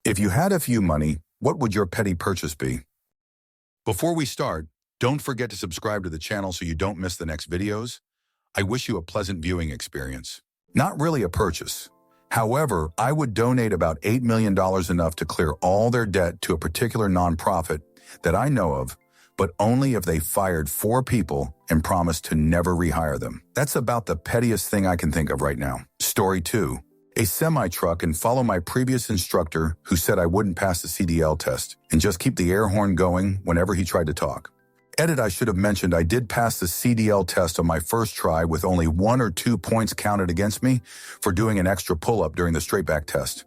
If you had a few money, what would your petty purchase be? Before we start, don't forget to subscribe to the channel so you don't miss the next videos. I wish you a pleasant viewing experience. Not really a purchase. However, I would donate about $8 million, enough to clear all their debt to a particular nonprofit that I know of, but only if they fired 4 people and promised to never rehire them. That's about the pettiest thing I can think of right now. Story 2. A semi-truck and follow my previous instructor who said I wouldn't pass the CDL test and just keep the air horn going whenever he tried to talk. Edit, I should have mentioned I did pass the CDL test on my first try with only 1 or 2 points counted against me for doing an extra pull-up during the straight back test.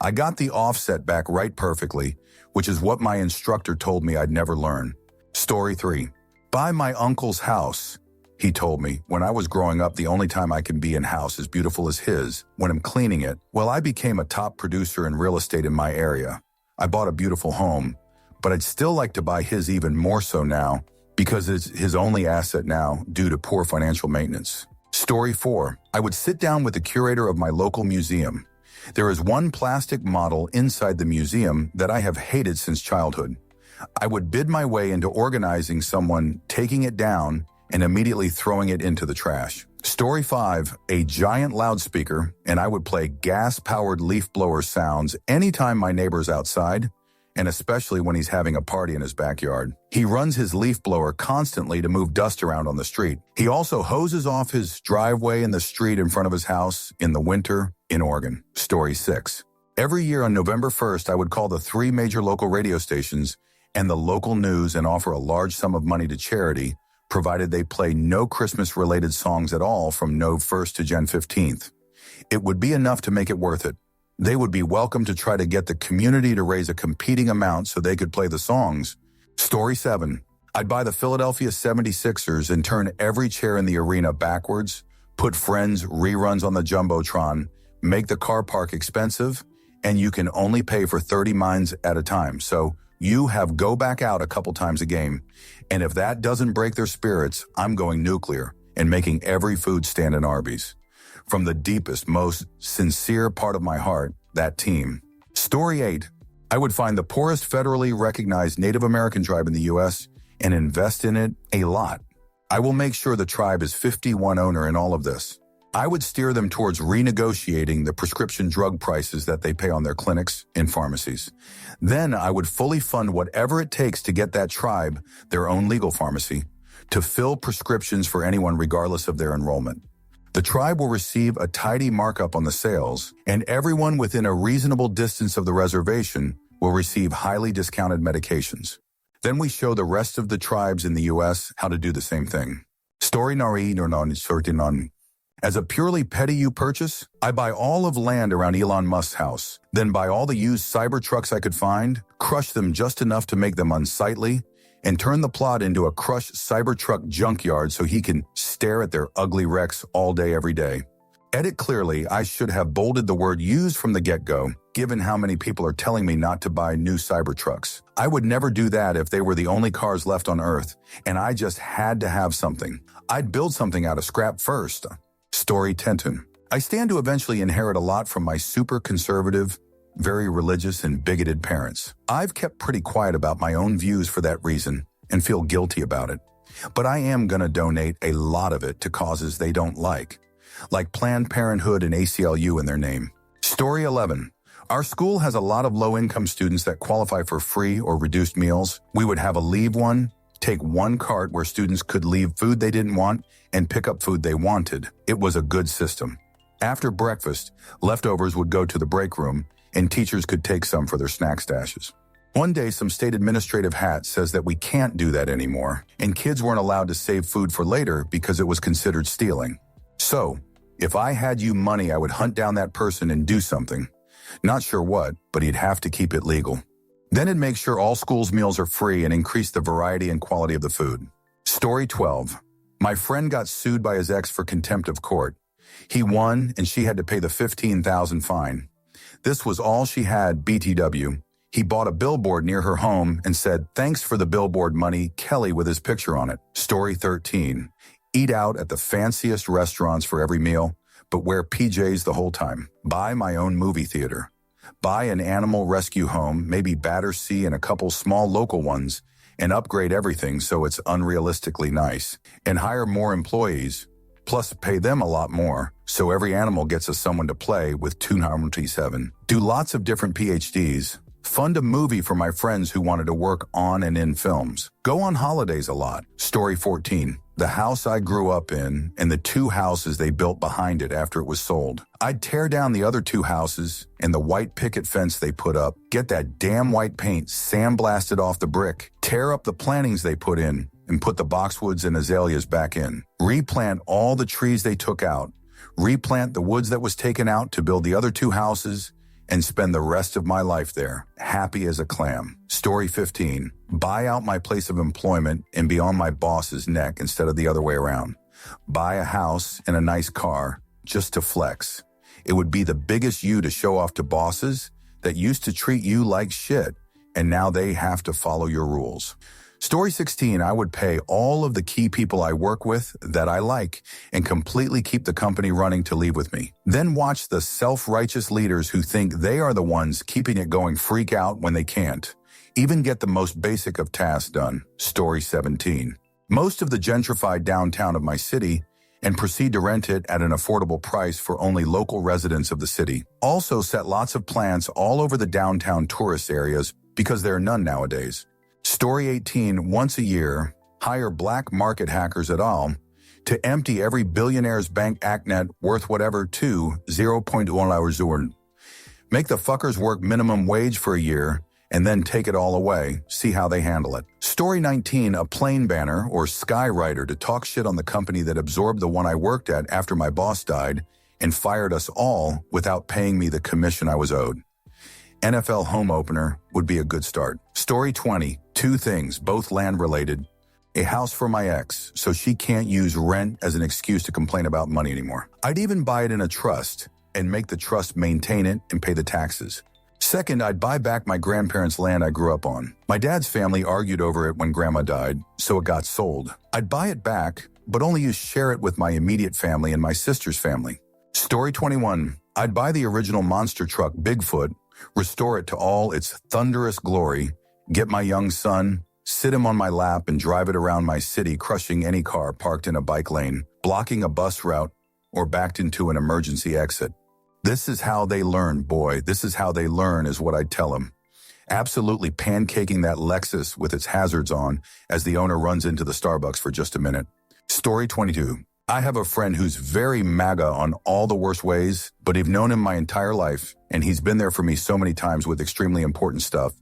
I got the offset back right perfectly, which is what my instructor told me I'd never learn. Story 3. Buy my uncle's house. He told me, when I was growing up, the only time I can be in house as beautiful as his, when I'm cleaning it. Well, I became a top producer in real estate in my area. I bought a beautiful home, but I'd still like to buy his even more so now because it's his only asset now due to poor financial maintenance. Story 4. I would sit down with the curator of my local museum. There is one plastic model inside the museum that I have hated since childhood. I would bid my way into organizing someone taking it down and immediately throwing it into the trash. Story 5, a giant loudspeaker, and I would play gas-powered leaf blower sounds anytime my neighbor's outside, and especially when he's having a party in his backyard. He runs his leaf blower constantly to move dust around on the street. He also hoses off his driveway in the street in front of his house in the winter in Oregon. Story 6. Every year on November 1st, I would call the 3 major local radio stations and the local news and offer a large sum of money to charity, provided they play no Christmas-related songs at all from Nov 1st to Jan 15th. It would be enough to make it worth it. They would be welcome to try to get the community to raise a competing amount so they could play the songs. Story 7. I'd buy the Philadelphia 76ers and turn every chair in the arena backwards, put Friends reruns on the Jumbotron, make the car park expensive, and you can only pay for 30 mines at a time. So you have go back out a couple times a game. And if that doesn't break their spirits, I'm going nuclear and making every food stand in Arby's. From the deepest, most sincere part of my heart, that team. Story 8. I would find the poorest federally recognized Native American tribe in the U.S. and invest in it a lot. I will make sure the tribe is 51 owner in all of this. I would steer them towards renegotiating the prescription drug prices that they pay on their clinics and pharmacies. Then I would fully fund whatever it takes to get that tribe their own legal pharmacy to fill prescriptions for anyone regardless of their enrollment. The tribe will receive a tidy markup on the sales, and everyone within a reasonable distance of the reservation will receive highly discounted medications. Then we show the rest of the tribes in the U.S. how to do the same thing. Story 9. As a purely petty purchase, I buy all of land around Elon Musk's house, then buy all the used cyber trucks I could find, crush them just enough to make them unsightly, and turn the plot into a crushed Cybertruck junkyard so he can stare at their ugly wrecks all day, every day. Edit, clearly, I should have bolded the word used from the get-go, given how many people are telling me not to buy new Cybertrucks. I would never do that if they were the only cars left on Earth, and I just had to have something. I'd build something out of scrap first. Story 10. I stand to eventually inherit a lot from my super conservative, very religious and bigoted parents. I've kept pretty quiet about my own views for that reason and feel guilty about it. But I am going to donate a lot of it to causes they don't like Planned Parenthood and ACLU in their name. Story 11. Our school has a lot of low-income students that qualify for free or reduced meals. We would have a leave one, take one cart where students could leave food they didn't want and pick up food they wanted. It was a good system. After breakfast, leftovers would go to the break room, and teachers could take some for their snack stashes. One day, some state administrative hat says that we can't do that anymore, and kids weren't allowed to save food for later because it was considered stealing. So, if I had money, I would hunt down that person and do something. Not sure what, but he'd have to keep it legal. Then it'd make sure all schools' meals are free and increase the variety and quality of the food. Story 12. My friend got sued by his ex for contempt of court. He won, and she had to pay the $15,000 fine. This was all she had, BTW. He bought a billboard near her home and said, "Thanks for the billboard money, Kelly," with his picture on it. Story 13. Eat out at the fanciest restaurants for every meal, but wear PJs the whole time. Buy my own movie theater. Buy an animal rescue home, maybe Battersea and a couple small local ones, and upgrade everything so it's unrealistically nice. And hire more employees, plus pay them a lot more, so every animal gets a someone to play with 297. Do lots of different PhDs. Fund a movie for my friends who wanted to work on and in films. Go on holidays a lot. Story 14. The house I grew up in and the 2 houses they built behind it after it was sold. I'd tear down the other 2 houses and the white picket fence they put up, get that damn white paint sandblasted off the brick, tear up the plantings they put in, and put the boxwoods and azaleas back in. Replant all the trees they took out. Replant the woods that was taken out to build the other 2 houses, and spend the rest of my life there, happy as a clam. Story 15. Buy out my place of employment and be on my boss's neck instead of the other way around. Buy a house and a nice car just to flex. It would be the biggest you to show off to bosses that used to treat you like shit, and now they have to follow your rules. Story 16, I would pay all of the key people I work with that I like and completely keep the company running to leave with me. Then watch the self-righteous leaders who think they are the ones keeping it going freak out when they can't. Even get the most basic of tasks done. Story 17. Most of the gentrified downtown of my city and proceed to rent it at an affordable price for only local residents of the city. Also set lots of plants all over the downtown tourist areas because there are none nowadays. Story 18, once a year, hire black market hackers et al. To empty every billionaire's bank ACNet worth whatever to 0.1 hours earned. Make the fuckers work minimum wage for a year and then take it all away, see how they handle it. Story 19, a plane banner or skywriter to talk shit on the company that absorbed the one I worked at after my boss died and fired us all without paying me the commission I was owed. NFL home opener would be a good start. Story 20, 2 things, both land-related. A house for my ex, so she can't use rent as an excuse to complain about money anymore. I'd even buy it in a trust and make the trust maintain it and pay the taxes. Second, I'd buy back my grandparents' land I grew up on. My dad's family argued over it when grandma died, so it got sold. I'd buy it back, but only share it with my immediate family and my sister's family. Story 21, I'd buy the original monster truck Bigfoot, restore it to all its thunderous glory, get my young son, sit him on my lap and drive it around my city, crushing any car parked in a bike lane, blocking a bus route, or backed into an emergency exit. This is how they learn, boy. This is how they learn is what I'd tell them. Absolutely pancaking that Lexus with its hazards on as the owner runs into the Starbucks for just a minute. Story 22. I have a friend who's very MAGA on all the worst ways, but I've known him my entire life, and he's been there for me so many times with extremely important stuff,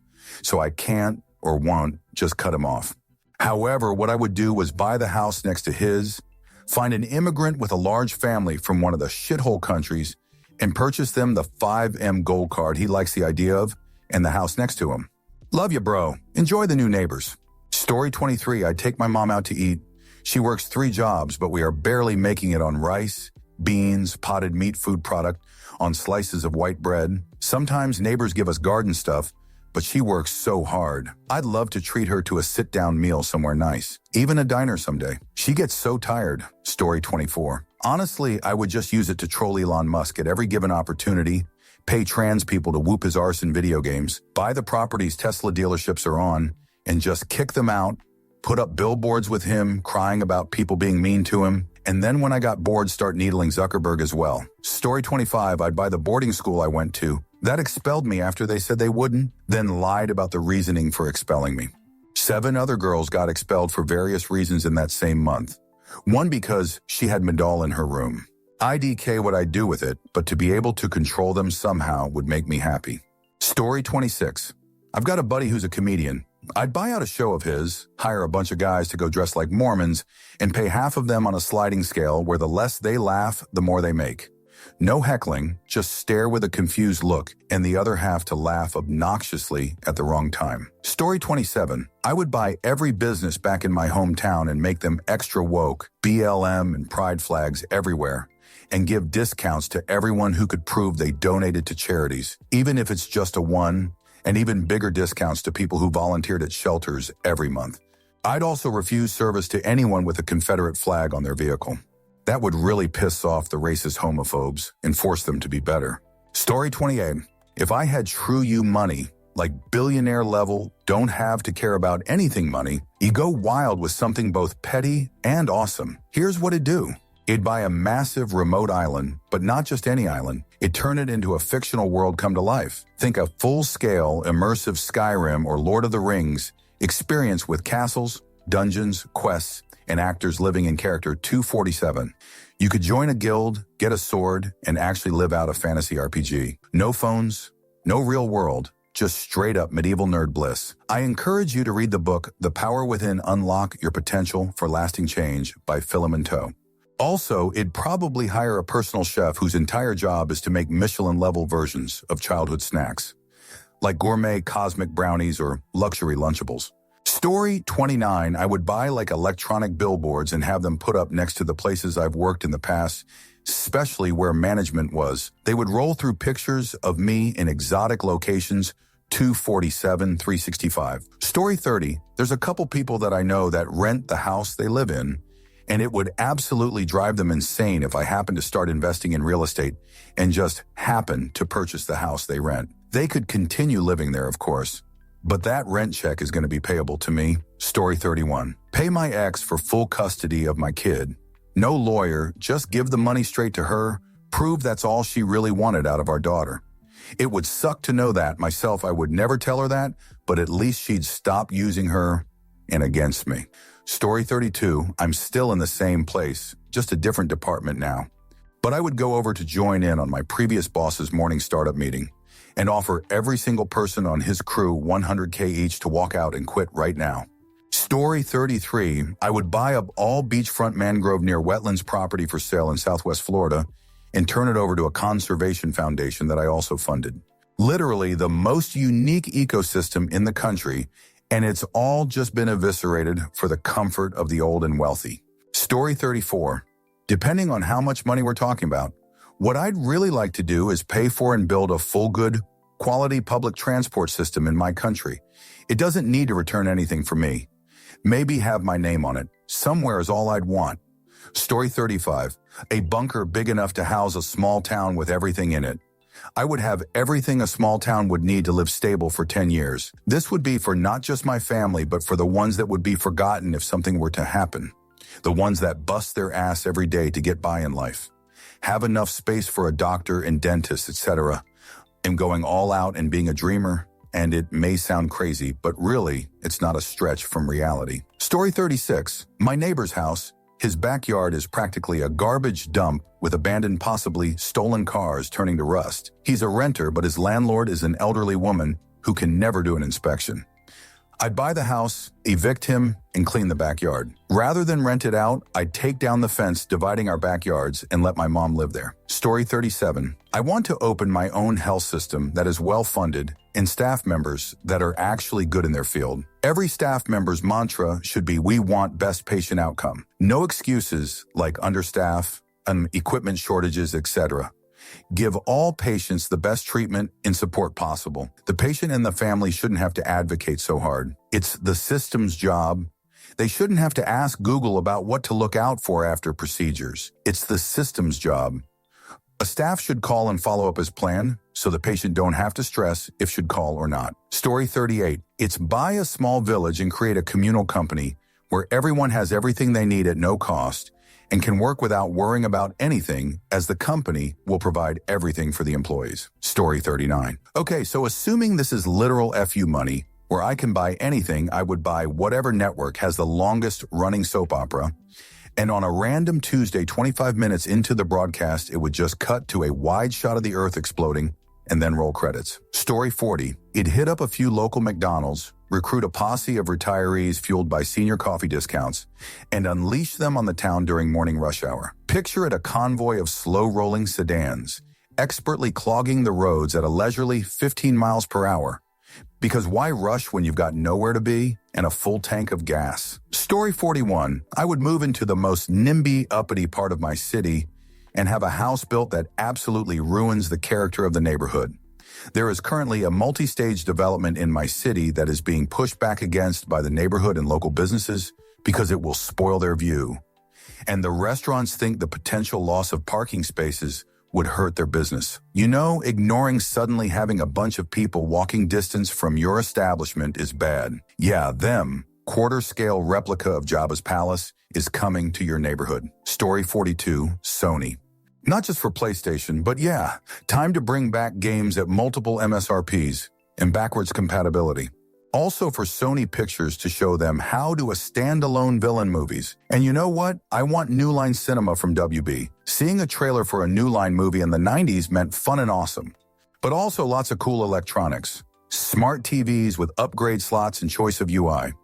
so I can't or won't just cut him off. However, what I would do was buy the house next to his, find an immigrant with a large family from one of the shithole countries, and purchase them the 5M gold card he likes the idea of, and the house next to him. Love you, bro. Enjoy the new neighbors. Story 23, I take my mom out to eat. She works 3 jobs, but we are barely making it on rice, beans, potted meat food product, on slices of white bread. Sometimes neighbors give us garden stuff, but she works so hard. I'd love to treat her to a sit-down meal somewhere nice, even a diner someday. She gets so tired. Story 24. Honestly, I would just use it to troll Elon Musk at every given opportunity, pay trans people to whoop his arse in video games, buy the properties Tesla dealerships are on, and just kick them out, put up billboards with him, crying about people being mean to him, and then when I got bored, start needling Zuckerberg as well. Story 25, I'd buy the boarding school I went to. That expelled me after they said they wouldn't, then lied about the reasoning for expelling me. 7 other girls got expelled for various reasons in that same month. One because she had Madol in her room. IDK what I'd do with it, but to be able to control them somehow would make me happy. Story 26. I've got a buddy who's a comedian. I'd buy out a show of his, hire a bunch of guys to go dress like Mormons, and pay half of them on a sliding scale where the less they laugh, the more they make. No heckling, just stare with a confused look, and the other half to laugh obnoxiously at the wrong time. Story 27. I would buy every business back in my hometown and make them extra woke, BLM and pride flags everywhere, and give discounts to everyone who could prove they donated to charities, even if it's just a 1, and even bigger discounts to people who volunteered at shelters every month. I'd also refuse service to anyone with a Confederate flag on their vehicle. That would really piss off the racist homophobes and force them to be better. Story 28. If I had true you money, like billionaire level, don't have to care about anything money, you go wild with something both petty and awesome. Here's what it'd do. It'd buy a massive remote island, but not just any island. It'd turn it into a fictional world come to life. Think a full-scale, immersive Skyrim or Lord of the Rings experience with castles, dungeons, quests, and actors living in character 247. You could join a guild, get a sword, and actually live out a fantasy RPG. No phones, no real world, just straight-up medieval nerd bliss. I encourage you to read the book The Power Within: Unlock Your Potential for Lasting Change by Philemon Toe. Also, it'd probably hire a personal chef whose entire job is to make Michelin-level versions of childhood snacks, like gourmet cosmic brownies or luxury Lunchables. Story 29, I would buy like electronic billboards and have them put up next to the places I've worked in the past, especially where management was. They would roll through pictures of me in exotic locations, 247, 365. Story 30, there's a couple people that I know that rent the house they live in, and it would absolutely drive them insane if I happened to start investing in real estate and just happen to purchase the house they rent. They could continue living there, of course, but that rent check is going to be payable to me. Story 31, pay my ex for full custody of my kid. No lawyer, just give the money straight to her, prove that's all she really wanted out of our daughter. It would suck to know that. Myself, I would never tell her that, but at least she'd stop using her and against me. Story 32, I'm still in the same place, just a different department now. But I would go over to join in on my previous boss's morning startup meeting and offer every single person on his crew $100K each to walk out and quit right now. Story 33, I would buy up all beachfront mangrove near wetlands property for sale in Southwest Florida and turn it over to a conservation foundation that I also funded. Literally the most unique ecosystem in the country, and it's all just been eviscerated for the comfort of the old and wealthy. Story 34, depending on how much money we're talking about, what I'd really like to do is pay for and build a full good, quality public transport system in my country. It doesn't need to return anything for me. Maybe have my name on it. Somewhere is all I'd want. Story 35, a bunker big enough to house a small town with everything in it. I would have everything a small town would need to live stable for 10 years. This would be for not just my family, but for the ones that would be forgotten if something were to happen. The ones that bust their ass every day to get by in life. Have enough space for a doctor and dentist, etc. I'm going all out and being a dreamer, and it may sound crazy, but really, it's not a stretch from reality. Story 36, my neighbor's house. His backyard is practically a garbage dump with abandoned, possibly stolen cars turning to rust. He's a renter, but his landlord is an elderly woman who can never do an inspection. I'd buy the house, evict him, and clean the backyard. Rather than rent it out, I'd take down the fence dividing our backyards and let my mom live there. Story 37, I want to open my own health system that is well-funded and staff members that are actually good in their field. Every staff member's mantra should be, we want best patient outcome. No excuses like understaff, equipment shortages, etc. Give all patients the best treatment and support possible. The patient and the family shouldn't have to advocate so hard. It's the system's job. They shouldn't have to ask Google about what to look out for after procedures. It's the system's job. A staff should call and follow up as planned, so the patient don't have to stress if should call or not. Story 38, it's buy a small village and create a communal company where everyone has everything they need at no cost and can work without worrying about anything, as the company will provide everything for the employees. Story 39. Okay, so assuming this is literal FU money, where I can buy anything, I would buy whatever network has the longest running soap opera, and on a random Tuesday, 25 minutes into the broadcast, it would just cut to a wide shot of the earth exploding and then roll credits. Story 40. It'd hit up a few local McDonald's, recruit a posse of retirees fueled by senior coffee discounts, and unleash them on the town during morning rush hour. Picture it a convoy of slow-rolling sedans, expertly clogging the roads at a leisurely 15 miles per hour. Because why rush when you've got nowhere to be and a full tank of gas? Story 41. I would move into the most NIMBY, uppity part of my city and have a house built that absolutely ruins the character of the neighborhood. There is currently a multi-stage development in my city that is being pushed back against by the neighborhood and local businesses because it will spoil their view. And the restaurants think the potential loss of parking spaces would hurt their business. You know, ignoring suddenly having a bunch of people walking distance from your establishment is bad. Yeah, them, quarter-scale replica of Jabba's palace, is coming to your neighborhood. Story 42, Sony. Not just for PlayStation, but yeah, time to bring back games at multiple MSRPs and backwards compatibility. Also for Sony Pictures to show them how do a standalone villain movies. And you know what? I want New Line Cinema from WB. Seeing a trailer for a New Line movie in the 90s meant fun and awesome. But also lots of cool electronics. Smart TVs with upgrade slots and choice of UI.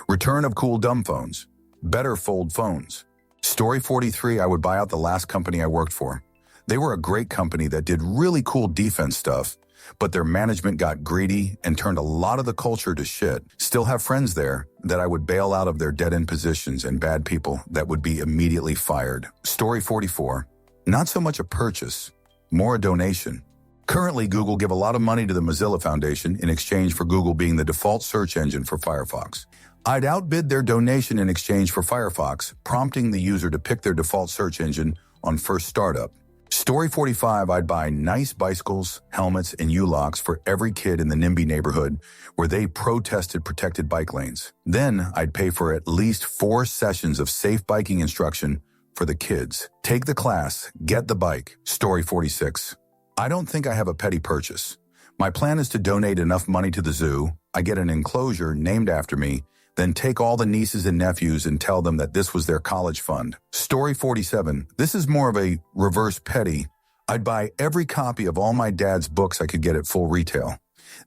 Return of cool dumb phones. Better fold phones. Story 43, I would buy out the last company I worked for. They were a great company that did really cool defense stuff, but their management got greedy and turned a lot of the culture to shit. Still have friends there that I would bail out of their dead-end positions and bad people that would be immediately fired. Story 44, not so much a purchase, more a donation. Currently, Google give a lot of money to the Mozilla Foundation in exchange for Google being the default search engine for Firefox. I'd outbid their donation in exchange for Firefox, prompting the user to pick their default search engine on first startup. Story 45, I'd buy nice bicycles, helmets, and U-locks for every kid in the NIMBY neighborhood where they protested protected bike lanes. Then I'd pay for at least 4 sessions of safe biking instruction for the kids. Take the class, get the bike. Story 46, I don't think I have a petty purchase. My plan is to donate enough money to the zoo, I get an enclosure named after me, then take all the nieces and nephews and tell them that this was their college fund. Story 47. This is more of a reverse petty. I'd buy every copy of all my dad's books I could get at full retail.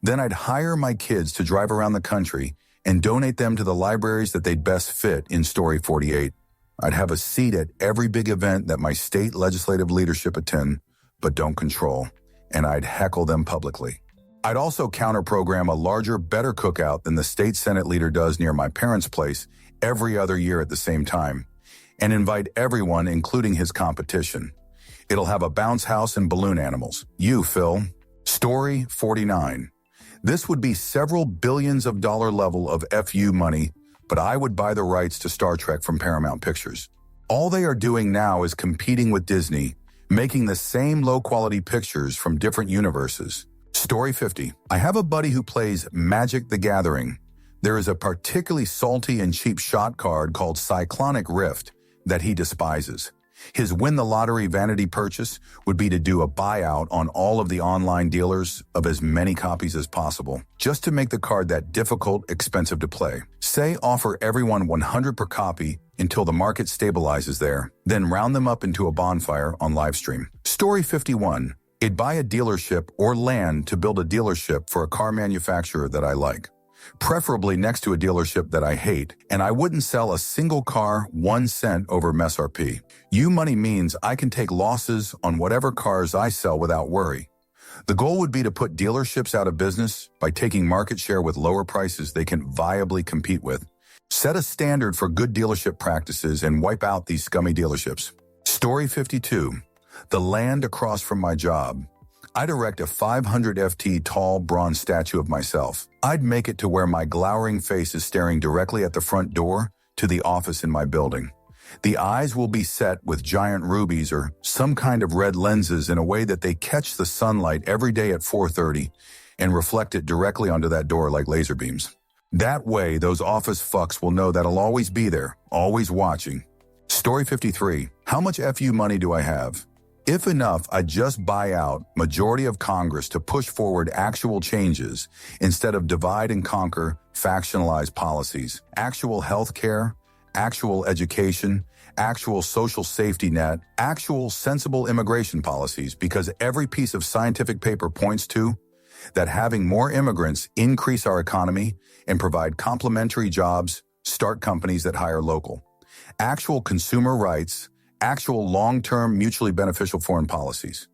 Then I'd hire my kids to drive around the country and donate them to the libraries that they'd best fit in Story 48. I'd have a seat at every big event that my state legislative leadership attend, but don't control, and I'd heckle them publicly. I'd also counter-program a larger, better cookout than the state senate leader does near my parents' place every other year at the same time, and invite everyone, including his competition. It'll have a bounce house and balloon animals. You, Phil. Story 49. This would be several billions of dollar level of FU money, but I would buy the rights to Star Trek from Paramount Pictures. All they are doing now is competing with Disney, making the same low-quality pictures from different universes. Story 50. I have a buddy who plays Magic the Gathering. There is a particularly salty and cheap shot card called Cyclonic Rift that he despises. His win the lottery vanity purchase would be to do a buyout on all of the online dealers of as many copies as possible, just to make the card that difficult, expensive to play. Say offer everyone 100 per copy until the market stabilizes there, then round them up into a bonfire on livestream. Story 51. It'd buy a dealership or land to build a dealership for a car manufacturer that I like, preferably next to a dealership that I hate, and I wouldn't sell a single car 1 cent over MSRP. Money means I can take losses on whatever cars I sell without worry. The goal would be to put dealerships out of business by taking market share with lower prices they can viably compete with. Set a standard for good dealership practices and wipe out these scummy dealerships. Story 52. The land across from my job. I'd erect a 500 FT tall bronze statue of myself. I'd make it to where my glowering face is staring directly at the front door to the office in my building. The eyes will be set with giant rubies or some kind of red lenses in a way that they catch the sunlight every day at 4:30 and reflect it directly onto that door like laser beams. That way, those office fucks will know that I'll always be there, always watching. Story 53. How much FU money do I have? If enough, I'd just buy out majority of Congress to push forward actual changes instead of divide and conquer, factionalized policies. Actual health care, actual education, actual social safety net, actual sensible immigration policies, because every piece of scientific paper points to that having more immigrants increase our economy and provide complementary jobs, start companies that hire local. Actual consumer rights, actual long-term mutually beneficial foreign policies.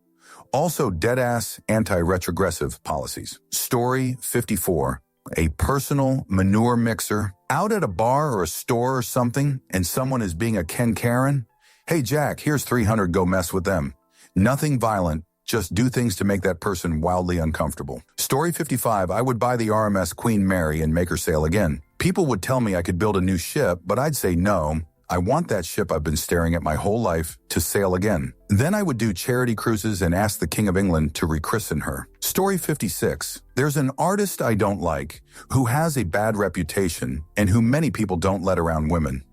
Also dead-ass anti-retrogressive policies. Story 54. A personal manure mixer. Out at a bar or a store or something and someone is being a Ken Karen? Hey Jack, here's 300, go mess with them. Nothing violent, just do things to make that person wildly uncomfortable. Story 55. I would buy the RMS Queen Mary and make her sail again. People would tell me I could build a new ship, but I'd say no. I want that ship I've been staring at my whole life to sail again. Then I would do charity cruises and ask the King of England to rechristen her. Story 56. There's an artist I don't like who has a bad reputation and who many people don't let around women.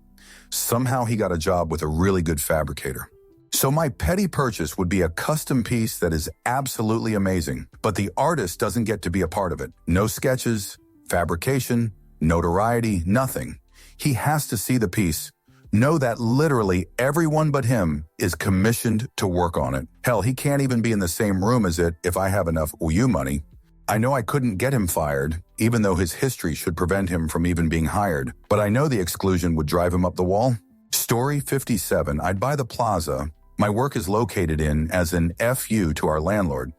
Somehow he got a job with a really good fabricator. So my petty purchase would be a custom piece that is absolutely amazing, but the artist doesn't get to be a part of it. No sketches, fabrication, notoriety, nothing. He has to see the piece, know that literally everyone but him is commissioned to work on it. Hell, he can't even be in the same room as it if I have enough OU money. I know I couldn't get him fired, even though his history should prevent him from even being hired, but I know the exclusion would drive him up the wall. Story 57. I'd buy the plaza my work is located in as an FU to our landlord.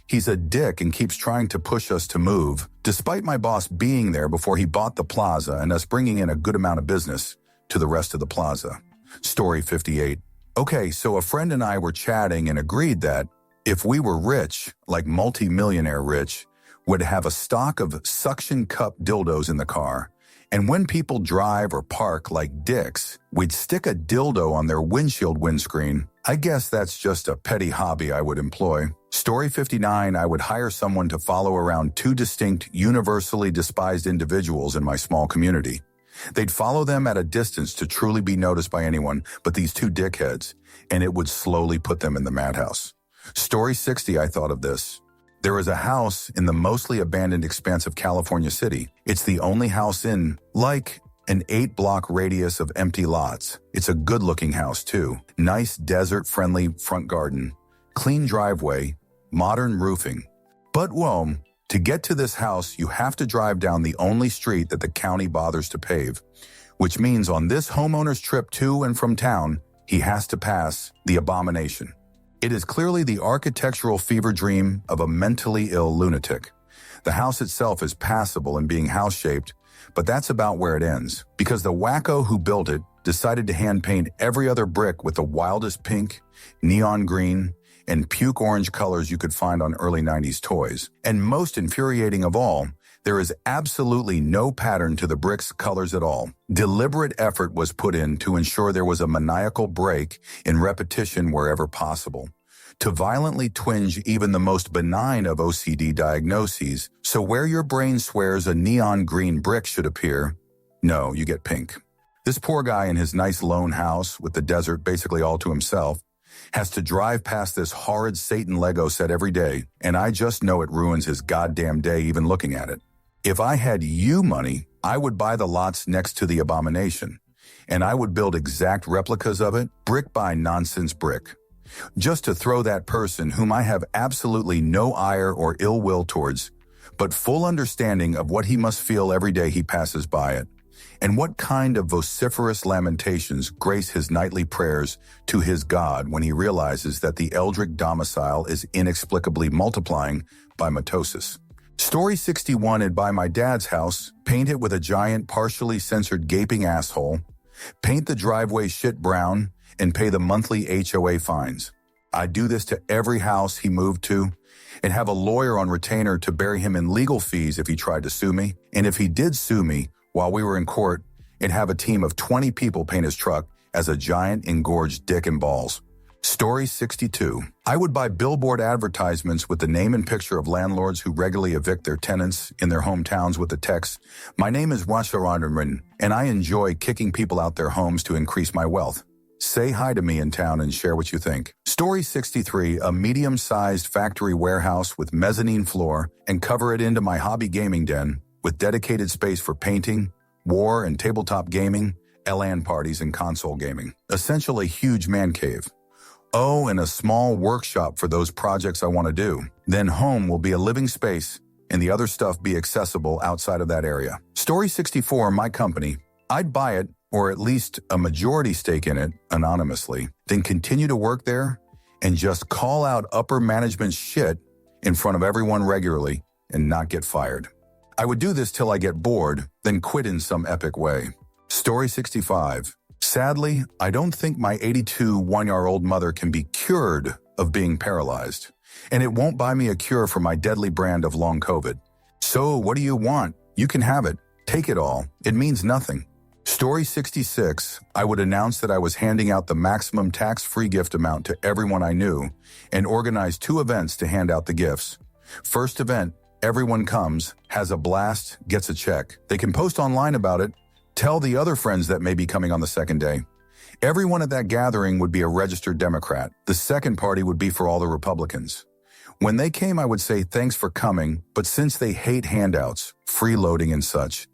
He's a dick and keeps trying to push us to move, despite my boss being there before he bought the plaza and us bringing in a good amount of business to the rest of the plaza. Story 58. Okay, so a friend and I were chatting and agreed that if we were rich, like multi-millionaire rich, would have a stock of suction cup dildos in the car. And when people drive or park like dicks, we'd stick a dildo on their windscreen. I guess that's just a petty hobby I would employ. Story 59. I would hire someone to follow around two distinct, universally despised individuals in my small community. They'd follow them at a distance to truly be noticed by anyone but these two dickheads, and it would slowly put them in the madhouse. Story 60. I thought of this. There is a house in the mostly abandoned expanse of California City. It's the only house in, like, an 8-block radius of empty lots. It's a good-looking house, too. Nice desert-friendly front garden, clean driveway, modern roofing. But, whoa, to get to this house, you have to drive down the only street that the county bothers to pave, which means on this homeowner's trip to and from town, he has to pass the abomination. It is clearly the architectural fever dream of a mentally ill lunatic. The house itself is passable in being house-shaped, but that's about where it ends, because the wacko who built it decided to hand-paint every other brick with the wildest pink, neon green, and puke orange colors you could find on early 90s toys. And most infuriating of all, there is absolutely no pattern to the bricks' colors at all. Deliberate effort was put in to ensure there was a maniacal break in repetition wherever possible, to violently twinge even the most benign of OCD diagnoses, so where your brain swears a neon green brick should appear, no, you get pink. This poor guy in his nice lone house with the desert basically all to himself has to drive past this horrid Satan Lego set every day, and I just know it ruins his goddamn day even looking at it. If I had you money, I would buy the lots next to the abomination, and I would build exact replicas of it, brick by nonsense brick, just to throw that person whom I have absolutely no ire or ill will towards, but full understanding of what he must feel every day he passes by it, and what kind of vociferous lamentations grace his nightly prayers to his God when he realizes that the Eldritch domicile is inexplicably multiplying by mitosis. Story 61. I'd buy my dad's house, paint it with a giant partially censored gaping asshole, paint the driveway shit brown, and pay the monthly HOA fines. I'd do this to every house he moved to, and have a lawyer on retainer to bury him in legal fees if he tried to sue me. And if he did sue me while we were in court, and have a team of 20 people paint his truck as a giant engorged dick and balls. Story 62. I would buy billboard advertisements with the name and picture of landlords who regularly evict their tenants in their hometowns with the text, "My name is Washarandaran, and I enjoy kicking people out their homes to increase my wealth. Say hi to me in town and share what you think." Story 63. A medium-sized factory warehouse with mezzanine floor and cover it into my hobby gaming den with dedicated space for painting, war and tabletop gaming, LAN parties and console gaming. Essentially a huge man cave. Oh, and a small workshop for those projects I want to do. Then home will be a living space and the other stuff be accessible outside of that area. Story 64. My company. I'd buy it, or at least a majority stake in it, anonymously, then continue to work there and just call out upper management shit in front of everyone regularly and not get fired. I would do this till I get bored, then quit in some epic way. Story 65. Sadly, I don't think my 82 one-year-old mother can be cured of being paralyzed, and it won't buy me a cure for my deadly brand of long COVID. So what do you want? You can have it. Take it all. It means nothing. Story 66, I would announce that I was handing out the maximum tax-free gift amount to everyone I knew and organize 2 events to hand out the gifts. First event, everyone comes, has a blast, gets a check. They can post online about it, tell the other friends that may be coming on the second day. Everyone at that gathering would be a registered Democrat. The second party would be for all the Republicans. When they came, I would say thanks for coming, but since they hate handouts, freeloading and such,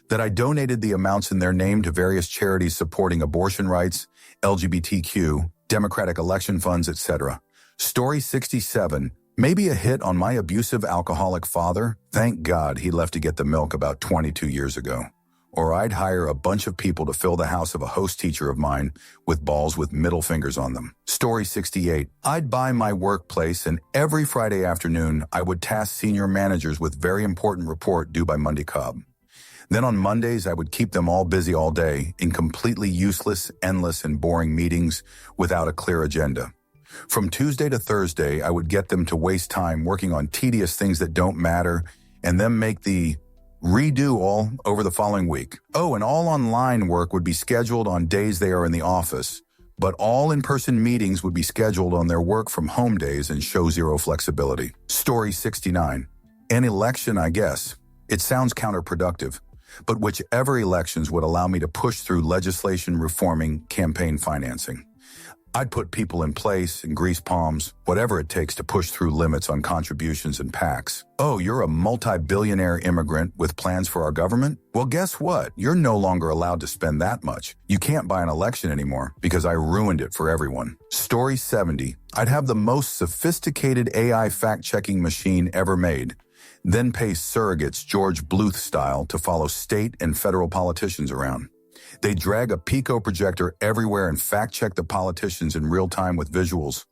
that I donated the amounts in their name to various charities supporting abortion rights, LGBTQ, Democratic election funds, etc. Story 67, maybe a hit on my abusive alcoholic father. Thank God he left to get the milk about 22 years ago. Or I'd hire a bunch of people to fill the house of a host teacher of mine with balls with middle fingers on them. Story 68, I'd buy my workplace and every Friday afternoon I would task senior managers with very important report due by Monday Cobb. Then on Mondays, I would keep them all busy all day in completely useless, endless, and boring meetings without a clear agenda. From Tuesday to Thursday, I would get them to waste time working on tedious things that don't matter and then make the redo all over the following week. Oh, and all online work would be scheduled on days they are in the office, but all in-person meetings would be scheduled on their work from home days and show zero flexibility. Story 69. An election, I guess. It sounds counterproductive, but whichever elections would allow me to push through legislation reforming campaign financing. I'd put people in place and grease palms, whatever it takes to push through limits on contributions and PACs. Oh, you're a multi-billionaire immigrant with plans for our government? Well, guess what? You're no longer allowed to spend that much. You can't buy an election anymore because I ruined it for everyone. Story 70. I'd have the most sophisticated AI fact-checking machine ever made. Then pay surrogates George Bluth style to follow state and federal politicians around. They drag a Pico projector everywhere and fact-check the politicians in real time with visuals.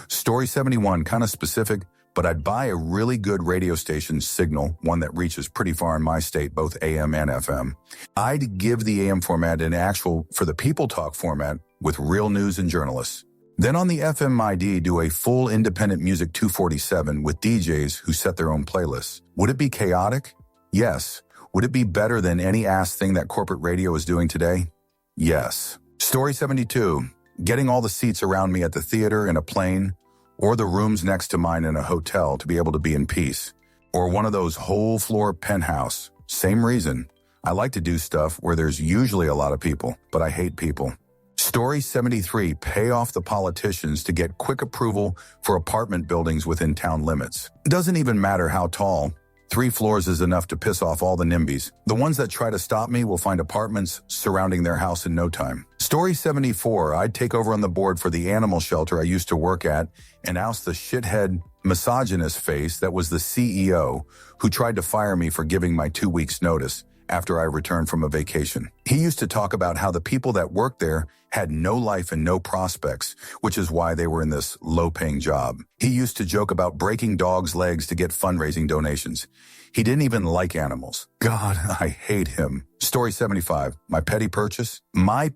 Story 71, kind of specific, but I'd buy a really good radio station signal, one that reaches pretty far in my state, both AM and FM. I'd give the AM format an actual for the people talk format with real news and journalists. Then on the FM ID, do a full independent music 247 with DJs who set their own playlists. Would it be chaotic? Yes. Would it be better than any ass thing that corporate radio is doing today? Yes. Story 72. Getting all the seats around me at the theater in a plane, or the rooms next to mine in a hotel to be able to be in peace, or one of those whole floor penthouse. Same reason. I like to do stuff where there's usually a lot of people, but I hate people. Story 73, pay off the politicians to get quick approval for apartment buildings within town limits. It doesn't even matter how tall. 3 floors is enough to piss off all the NIMBYs. The ones that try to stop me will find apartments surrounding their house in no time. Story 74, I'd take over on the board for the animal shelter I used to work at and oust the shithead misogynist face that was the CEO who tried to fire me for giving my 2 weeks notice after I returned from a vacation. He used to talk about how the people that worked there had no life and no prospects, which is why they were in this low-paying job. He used to joke about breaking dogs' legs to get fundraising donations. He didn't even like animals. God, I hate him. Story 75, my petty purchase. I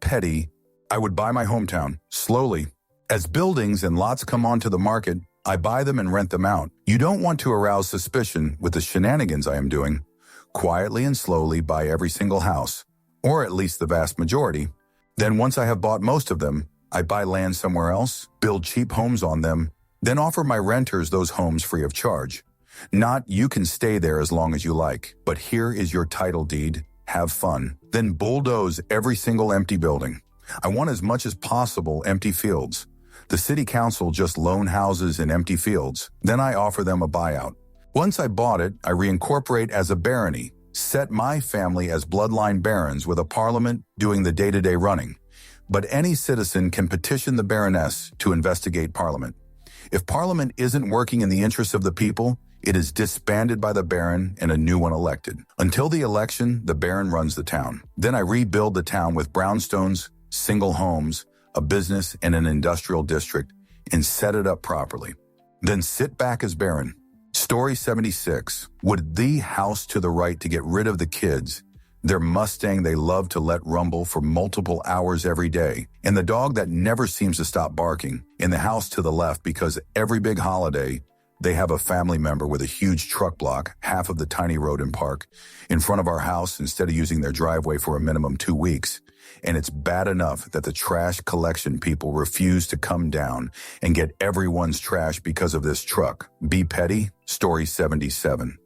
would buy my hometown, slowly. As buildings and lots come onto the market, I buy them and rent them out. You don't want to arouse suspicion with the shenanigans I am doing. Quietly and slowly buy every single house, or at least the vast majority. Then once I have bought most of them, I buy land somewhere else, build cheap homes on them, then offer my renters those homes free of charge. Not you can stay there as long as you like, but here is your title deed, have fun. Then bulldoze every single empty building. I want as much as possible empty fields. The city council just loan houses in empty fields. Then I offer them a buyout. Once I bought it, I reincorporate as a barony, set my family as bloodline barons with a parliament doing the day-to-day running. But any citizen can petition the baroness to investigate parliament. If parliament isn't working in the interests of the people, it is disbanded by the baron and a new one elected. Until the election, the baron runs the town. Then I rebuild the town with brownstones, single homes, a business, and an industrial district, and set it up properly. Then sit back as baron. Story 76. Would the house to the right to get rid of the kids, their Mustang they love to let rumble for multiple hours every day, and the dog that never seems to stop barking, in the house to the left because every big holiday, they have a family member with a huge truck block, half of the tiny road and park, in front of our house instead of using their driveway for a minimum 2 weeks. And it's bad enough that the trash collection people refuse to come down and get everyone's trash because of this truck. Be petty? Story 77.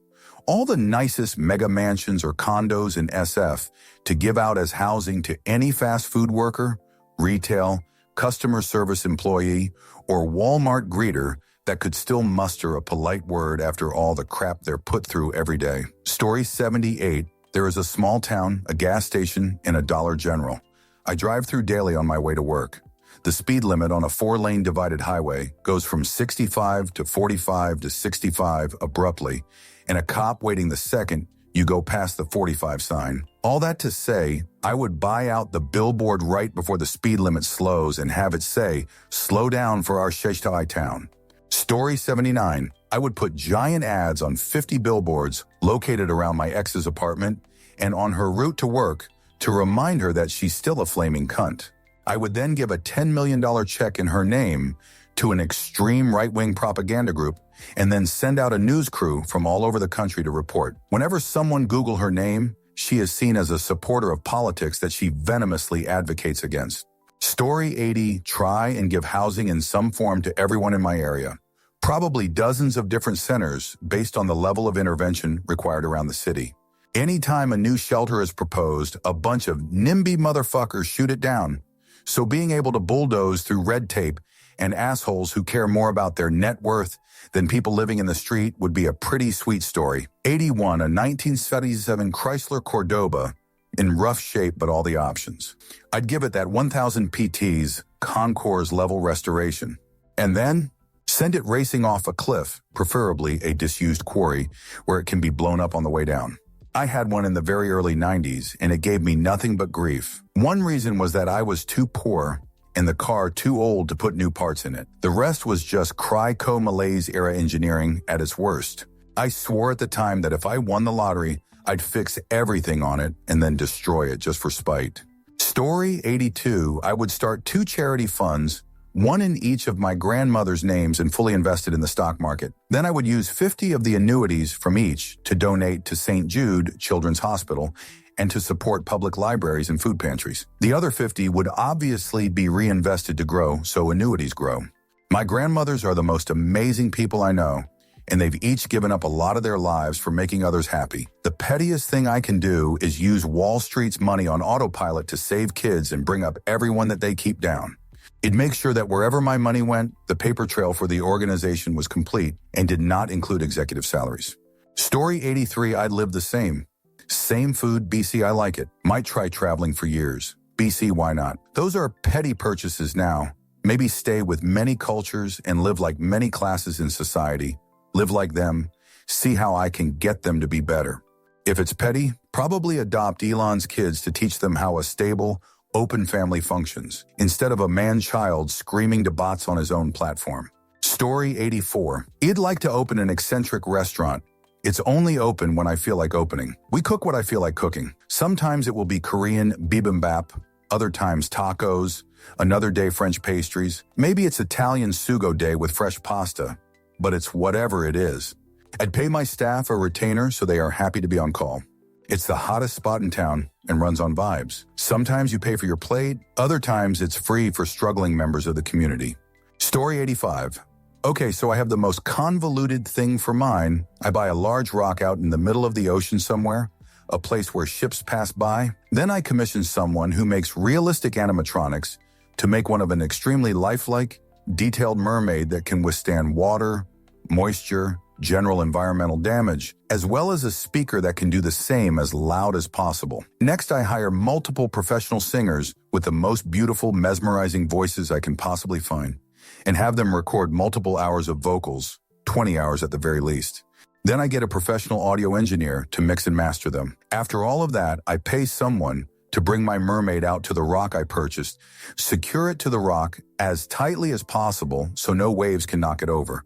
All the nicest mega mansions or condos in SF to give out as housing to any fast food worker, retail, customer service employee, or Walmart greeter that could still muster a polite word after all the crap they're put through every day. Story 78. There is a small town, a gas station, and a Dollar General. I drive through daily on my way to work. The speed limit on a 4-lane divided highway goes from 65 to 45 to 65 abruptly, and a cop waiting the second you go past the 45 sign. All that to say, I would buy out the billboard right before the speed limit slows and have it say, "Slow down for our Sheshtai town." Story 79. I would put giant ads on 50 billboards located around my ex's apartment and on her route to work to remind her that she's still a flaming cunt. I would then give a $10 million check in her name to an extreme right-wing propaganda group and then send out a news crew from all over the country to report. Whenever someone Google her name, she is seen as a supporter of politics that she venomously advocates against. Story 80. Try and give housing in some form to everyone in my area. Probably dozens of different centers based on the level of intervention required around the city. Anytime a new shelter is proposed, a bunch of NIMBY motherfuckers shoot it down. So being able to bulldoze through red tape and assholes who care more about their net worth than people living in the street would be a pretty sweet story. 81. A 1977 Chrysler Cordoba, in rough shape but all the options. I'd give it that 1000 PT's Concours level restoration. And then send it racing off a cliff, preferably a disused quarry, where it can be blown up on the way down. I had one in the very early 90s, and it gave me nothing but grief. One reason was that I was too poor and the car too old to put new parts in it. The rest was just Malaise era engineering at its worst. I swore at the time that if I won the lottery, I'd fix everything on it and then destroy it just for spite. Story 82. I would start 2 charity funds, one in each of my grandmother's names and fully invested in the stock market. Then I would use 50 of the annuities from each to donate to St. Jude Children's Hospital and to support public libraries and food pantries. The other 50 would obviously be reinvested to grow, so annuities grow. My grandmothers are the most amazing people I know, and they've each given up a lot of their lives for making others happy. The pettiest thing I can do is use Wall Street's money on autopilot to save kids and bring up everyone that they keep down. It makes sure that wherever my money went, the paper trail for the organization was complete and did not include executive salaries. Story 83. I'd live the same. Same food, BC, I like it. Might try traveling for years. BC, why not? Those are petty purchases now. Maybe stay with many cultures and live like many classes in society. Live like them. See how I can get them to be better. If it's petty, probably adopt Elon's kids to teach them how a stable, open family functions, instead of a man-child screaming to bots on his own platform. Story 84. I'd like to open an eccentric restaurant. It's only open when I feel like opening. We cook what I feel like cooking. Sometimes it will be Korean bibimbap, other times tacos, another day French pastries. Maybe it's Italian sugo day with fresh pasta, but it's whatever it is. I'd pay my staff a retainer so they are happy to be on call. It's the hottest spot in town and runs on vibes. Sometimes you pay for your plate, other times it's free for struggling members of the community. Story 85. Okay, so I have the most convoluted thing for mine. I buy a large rock out in the middle of the ocean somewhere, a place where ships pass by. Then I commission someone who makes realistic animatronics to make one of an extremely lifelike, detailed mermaid that can withstand water, moisture, general environmental damage, as well as a speaker that can do the same as loud as possible. Next, I hire multiple professional singers with the most beautiful, mesmerizing voices I can possibly find, and have them record multiple hours of vocals, 20 hours at the very least. Then I get a professional audio engineer to mix and master them. After all of that, I pay someone to bring my mermaid out to the rock I purchased, secure it to the rock as tightly as possible so no waves can knock it over,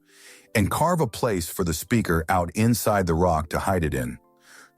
and carve a place for the speaker out inside the rock to hide it in.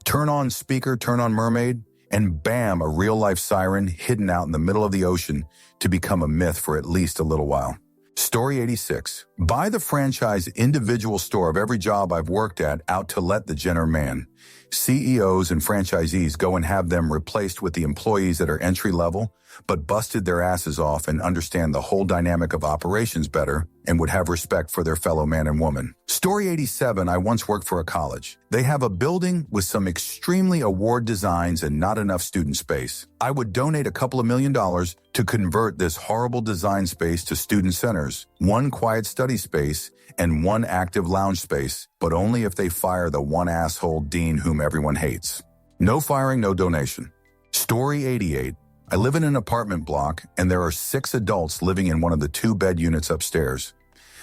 Turn on speaker, turn on mermaid, and bam, a real-life siren hidden out in the middle of the ocean to become a myth for at least a little while. Story 86. Buy the franchise individual store of every job I've worked at out to let the general man. CEOs and franchisees go and have them replaced with the employees that are entry level, but busted their asses off and understand the whole dynamic of operations better and would have respect for their fellow man and woman. Story 87. I once worked for a college. They have a building with some extremely award designs and not enough student space. I would donate a couple of $1 million to convert this horrible design space to student centers, one quiet study space, and one active lounge space, but only if they fire the one asshole dean whom everyone hates. No firing, no donation. Story 88. I live in an apartment block, and there are 6 adults living in one of the 2-bed units upstairs.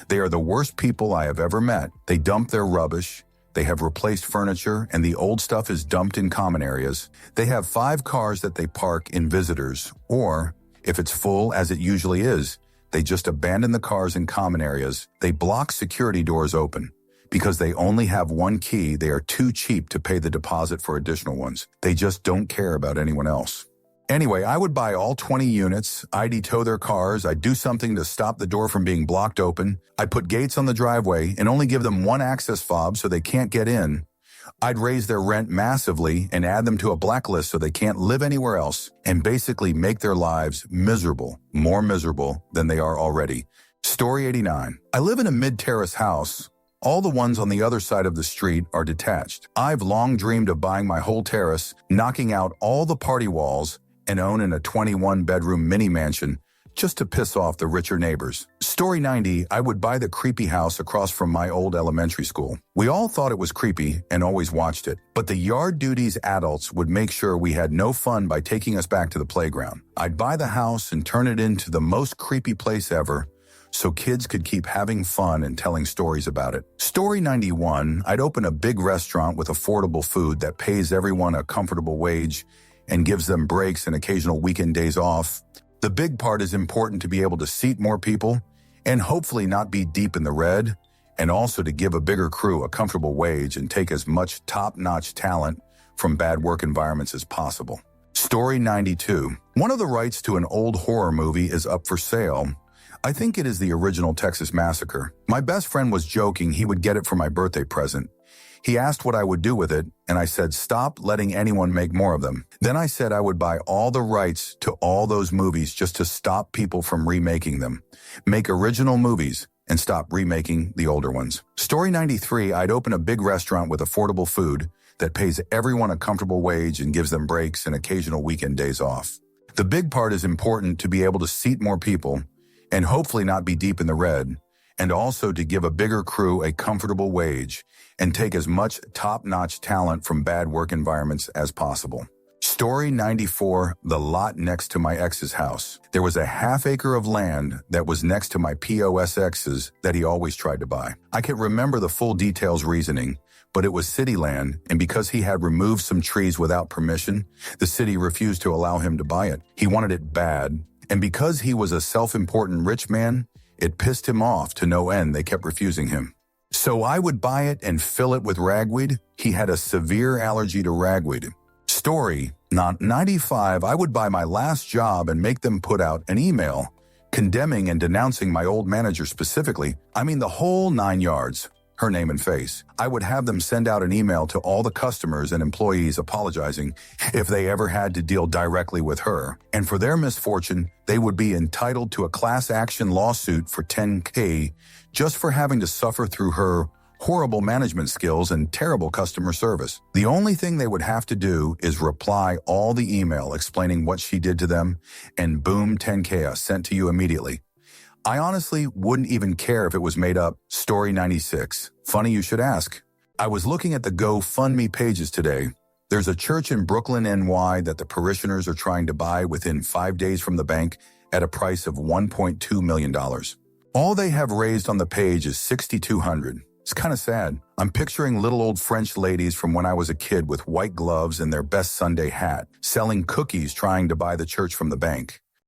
They are the worst people I have ever met. They dump their rubbish. They have replaced furniture, and the old stuff is dumped in common areas. They have 5 cars that they park in visitors, or, if it's full, as it usually is, they just abandon the cars in common areas. They block security doors open. Because they only have one key, they are too cheap to pay the deposit for additional ones. They just don't care about anyone else. Anyway, I would buy all 20 units, I'd tow their cars, I'd do something to stop the door from being blocked open, I'd put gates on the driveway and only give them one access fob so they can't get in. I'd raise their rent massively and add them to a blacklist so they can't live anywhere else, and basically make their lives miserable, more miserable than they are already. Story 89. I live in a mid-terrace house. All the ones on the other side of the street are detached. I've long dreamed of buying my whole terrace, knocking out all the party walls, and owning a 21-bedroom mini-mansion just to piss off the richer neighbors. Story 90. I would buy the creepy house across from my old elementary school. We all thought it was creepy and always watched it, but the yard duties adults would make sure we had no fun by taking us back to the playground. I'd buy the house and turn it into the most creepy place ever, so kids could keep having fun and telling stories about it. Story 91. I'd open a big restaurant with affordable food that pays everyone a comfortable wage and gives them breaks and occasional weekend days off. The big part is important to be able to seat more people and hopefully not be deep in the red, and also to give a bigger crew a comfortable wage and take as much top-notch talent from bad work environments as possible. Story 92. One of the rights to an old horror movie is up for sale. I think it is the original Texas Massacre. My best friend was joking he would get it for my birthday present. He asked what I would do with it, and I said, stop letting anyone make more of them. Then I said I would buy all the rights to all those movies just to stop people from remaking them. Make original movies and stop remaking the older ones. Story 93. I'd open a big restaurant with affordable food that pays everyone a comfortable wage and gives them breaks and occasional weekend days off. The big part is important to be able to seat more people and hopefully not be deep in the red, and also to give a bigger crew a comfortable wage and take as much top-notch talent from bad work environments as possible. Story 94. The lot next to my ex's house. There was a half-acre of land that was next to my POS ex's that he always tried to buy. I can't remember the full details reasoning, but it was city land, and because he had removed some trees without permission, the city refused to allow him to buy it. He wanted it bad, and because he was a self-important rich man, it pissed him off to no end. They kept refusing him. So I would buy it and fill it with ragweed. He had a severe allergy to ragweed. Story 95. I would buy my last job and make them put out an email condemning and denouncing my old manager specifically. I mean the whole 9 yards, her name and face. I would have them send out an email to all the customers and employees apologizing if they ever had to deal directly with her. And for their misfortune, they would be entitled to a class action lawsuit for $10,000 just for having to suffer through her horrible management skills and terrible customer service. The only thing they would have to do is reply all the email explaining what she did to them, and boom, $10,000 sent to you immediately. I honestly wouldn't even care if it was made up. Story 96. Funny you should ask. I was looking at the GoFundMe pages today. There's a church in Brooklyn, NY that the parishioners are trying to buy within 5 days from the bank at a price of $1.2 million. All they have raised on the page is $6,200. It's kind of sad. I'm picturing little old French ladies from when I was a kid with white gloves and their best Sunday hat, selling cookies trying to buy the church from the bank.